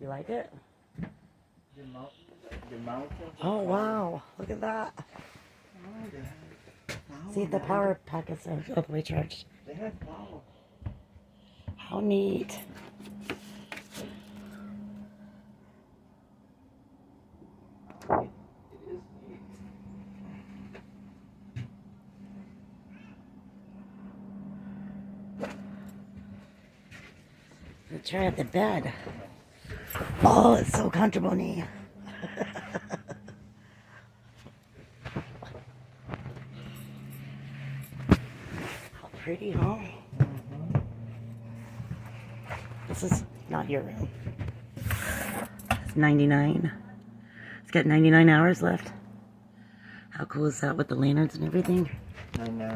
You like it? The mountains. Oh, wow. Look at that. See, the power pack is all the way charged. They have power. How neat. It is neat. Let's try out the bed. Oh, it's so comfortable, knee. How pretty, huh? This is not your room. It's 99. It's got 99 hours left. How cool is that with the lanterns and everything? I know.